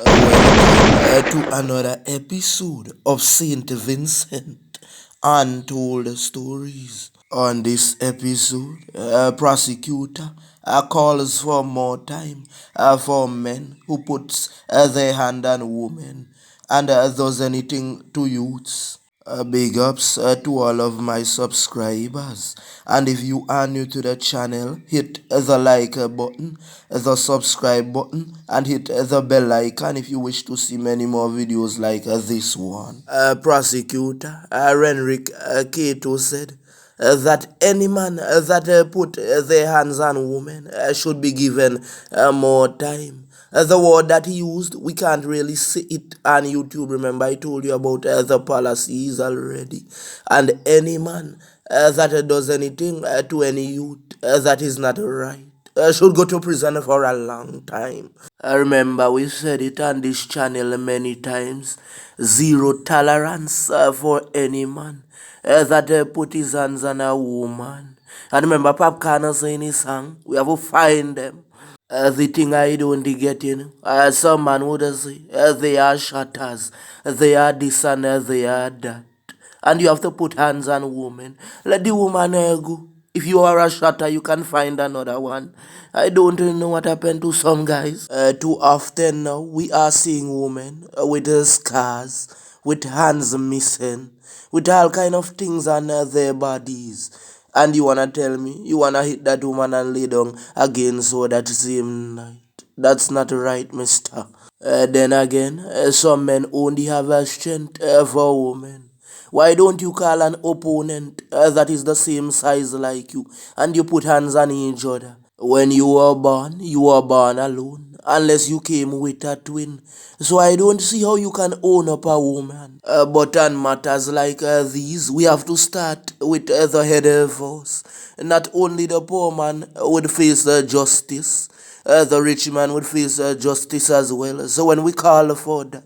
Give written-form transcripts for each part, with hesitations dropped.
Welcome to another episode of Saint Vincent Untold Stories. On this episode, prosecutor calls for more time for men who puts their hand on women and does anything to youths. Big ups to all of my subscribers. And if you are new to the channel, hit the like button, the subscribe button, and hit the bell icon if you wish to see many more videos like this one. Prosecutor Renrick Cato said that any man that put their hands on women should be given more time. The word that he used, we can't really see it on YouTube. Remember, I told you about the policies already. And any man that does anything to any youth that is not right should go to prison for a long time. I remember we said it on this channel many times. Zero tolerance for any man that put his hands on a woman. And remember Pop Connor saying his song, we have to find them. The thing I don't get in, some man would say, they are shatters, they are this and they are that. And you have to put hands on women. Let the woman go. If you are a shatter, you can find another one. I don't know what happened to some guys. Too often now, we are seeing women with scars, with hands missing, with all kind of things on their bodies. And you wanna tell me you wanna hit that woman and lay down again so that same night? That's not right, mister. Then again, some men only have a strength for women. Why don't you call an opponent that is the same size like you and you put hands on each other? When you were born alone, unless you came with a twin. So I don't see how you can own up a woman. But on matters like these, we have to start with the head first. Not only the poor man would face justice, the rich man would face justice as well. So when we call for that,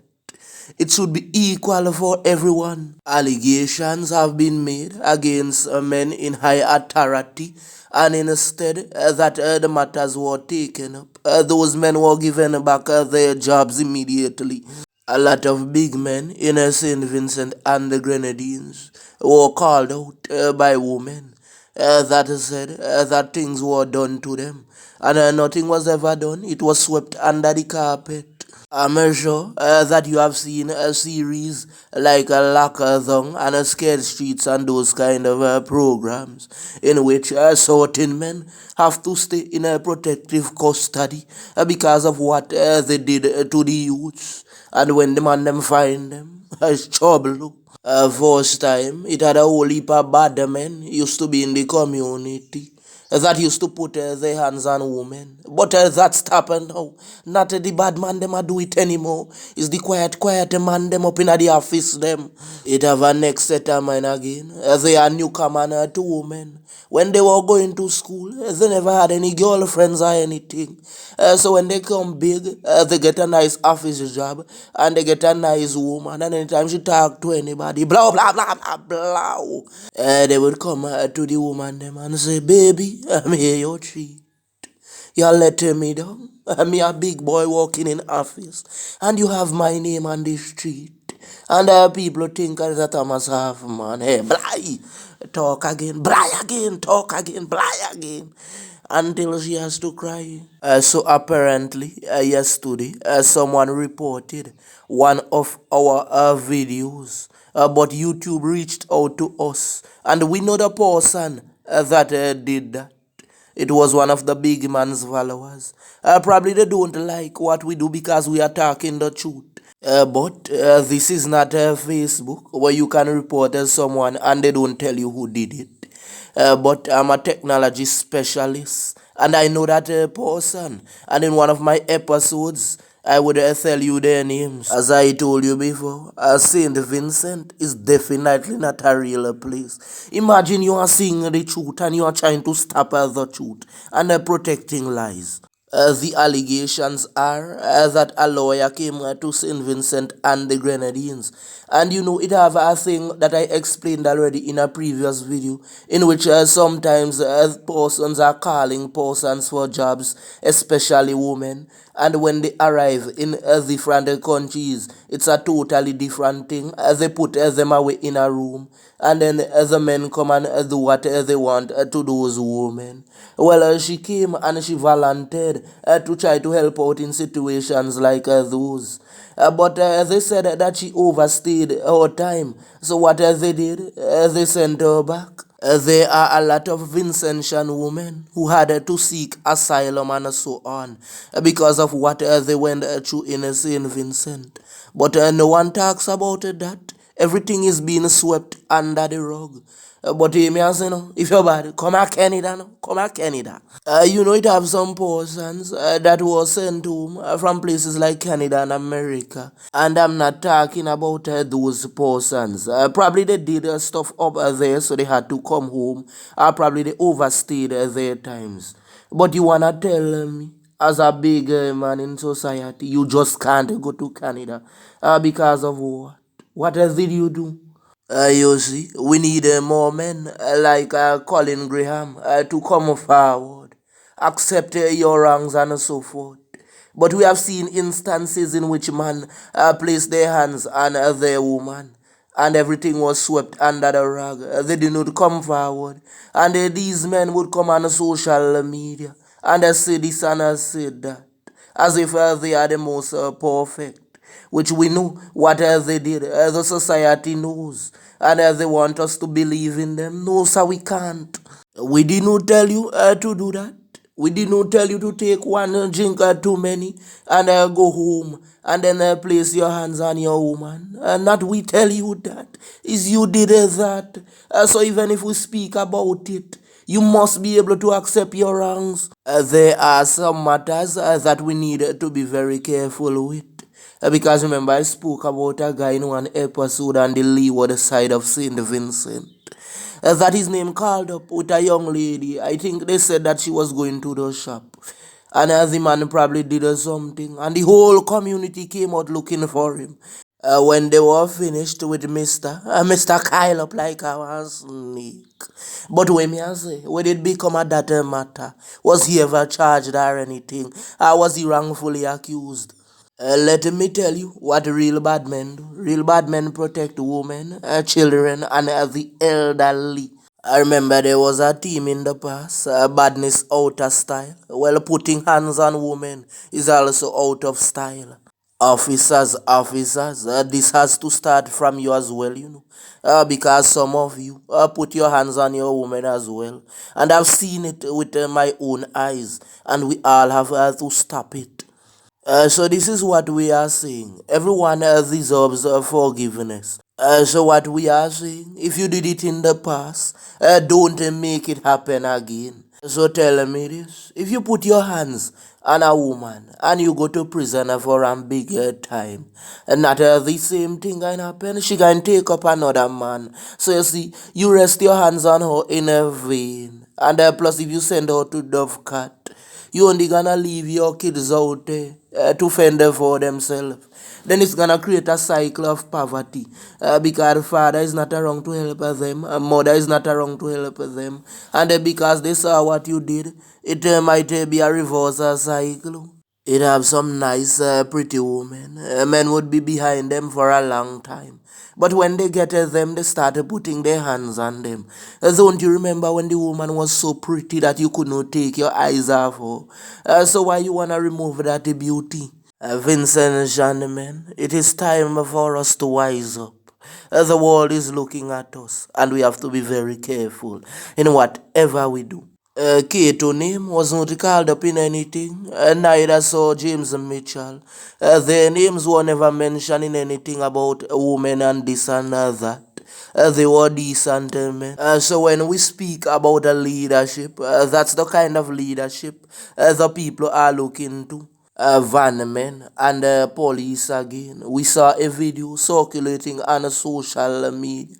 it should be equal for everyone. Allegations have been made against men in high authority, and instead that the matters were taken up, those men were given back their jobs immediately. A lot of big men in St. Vincent and the Grenadines were called out by women that said that things were done to them, and nothing was ever done. It was swept under the carpet. I'm sure that you have seen a series like a Lockathon and a Scared Streets and those kind of programs in which certain men have to stay in a protective custody because of what they did to the youths. And when the man them find them, it's trouble. First time, it had a whole heap of bad men used to be in the community that used to put their hands on women. But that stopped now. Not the bad man them a do it anymore. It's the quiet man them up in the office them. It have a next set of mine again. They are newcomer to women. When they were going to school, they never had any girlfriends or anything. So when they come big, they get a nice office job and they get a nice woman. And anytime she talk to anybody, blah, blah, blah, blah, blah. They would come to the woman them and say, baby, I'm here your treat. You're letting me down. I'm a big boy walking in office. And you have my name on the street. And people think that I must have man. Hey, blah, talk again, blah again, talk again, blah again. Until she has to cry. So apparently, yesterday, someone reported one of our videos. But YouTube reached out to us. And we know the person that did that. It was one of the big man's followers. Probably they don't like what we do because we are talking the truth. But this is not Facebook where you can report someone and they don't tell you who did it. But I'm a technology specialist and I know that person. And in one of my episodes, I would tell you their names. As I told you before, St. Vincent is definitely not a real place. Imagine you are seeing the truth and you are trying to stop the truth and protecting lies. The allegations are that a lawyer came to St. Vincent and the Grenadines. And it have a thing that I explained already in a previous video, in which sometimes persons are calling persons for jobs, especially women. And when they arrive in different countries, it's a totally different thing. They put them away in a room, and then the men come and do what they want to those women. Well, she came and she volunteered to try to help out in situations like those. But they said that she overstayed her time. So what they did, they sent her back. There are a lot of Vincentian women who had to seek asylum and so on because of what they went through in St. Vincent. But no one talks about that. Everything is being swept under the rug. But me as if you're bad, come at Canada, no? Come at Canada. It have some persons that was sent home from places like Canada and America. And I'm not talking about those persons. Probably they did stuff up there, so they had to come home. Or probably they overstayed their times. But you wanna tell me, as a big man in society, you just can't go to Canada because of what? What else did you do? You see, we need more men like Colin Graham to come forward, accept your wrongs and so forth. But we have seen instances in which man placed their hands on their woman and everything was swept under the rug. They did not come forward. And these men would come on social media and say this and say that as if they are the most perfect, which we know what they did. The society knows, and they want us to believe in them. No, sir, we can't. We did not tell you to do that. We did not tell you to take one drink too many and go home and then place your hands on your woman. Not we tell you that. Is you did that. So even if we speak about it, you must be able to accept your wrongs. There are some matters that we need to be very careful with. Because remember, I spoke about a guy in one episode on the leeward side of St. Vincent. That his name called up with a young lady. I think they said that she was going to the shop. And the man probably did something. And the whole community came out looking for him. When they were finished with Mr. Kyle up like a snake. But when me I say, when it become a that matter, was he ever charged or anything? Or was he wrongfully accused? Let me tell you what real bad men do. Real bad men protect women, children, and the elderly. I remember there was a team in the past, badness out of style. Well, putting hands on women is also out of style. Officers, this has to start from you as well. Because some of you put your hands on your woman as well. And I've seen it with my own eyes, and we all have to stop it. So this is what we are saying. Everyone deserves forgiveness. So what we are saying, if you did it in the past, don't make it happen again. So tell me this: if you put your hands on a woman and you go to prison for a bigger time, and not the same thing can happen, she can take up another man. So you see, you rest your hands on her in a vain, and plus if you send her to Dovecat, you only gonna leave your kids out there to fend for themselves. Then it's gonna create a cycle of poverty because father is not around to help them, mother is not around to help them, and because they saw what you did, it might be a reverse cycle. It have some nice, pretty women. Men would be behind them for a long time. But when they get them, they started putting their hands on them. Don't you remember when the woman was so pretty that you could not take your eyes off her? So why you wanna remove that beauty? Vincent and gentlemen, it is time for us to wise up. The world is looking at us, and we have to be very careful in whatever we do. Kato name was not called up in anything, neither saw James Mitchell. Their names were never mentioned in anything about women and this and that. They were decent men. So when we speak about the leadership, that's the kind of leadership the people are looking to. Van men and police again. We saw a video circulating on social media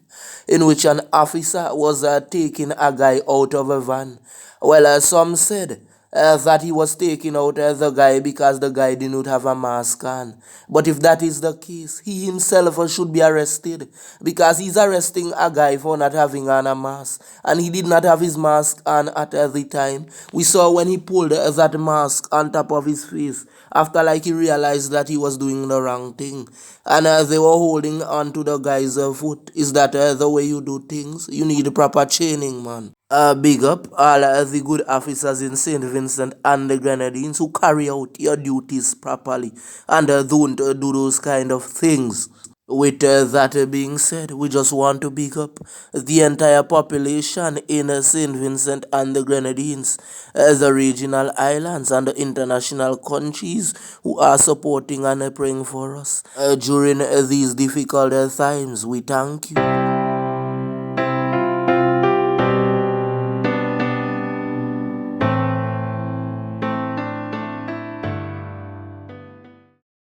in which an officer was taking a guy out of a van. Well, some said that he was taking out the guy because the guy did not have a mask on. But if that is the case, he himself should be arrested because he's arresting a guy for not having on a mask, and he did not have his mask on at the time. We saw when he pulled that mask on top of his face after like he realized that he was doing the wrong thing, and they were holding on to the guy's foot. Is that the way you do things? You need proper training, man. Big up all the good officers in St. Vincent and the Grenadines who carry out your duties properly and don't do those kind of things. With that being said, we just want to big up the entire population in St. Vincent and the Grenadines, the regional islands and the international countries who are supporting and praying for us during these difficult times. We thank you.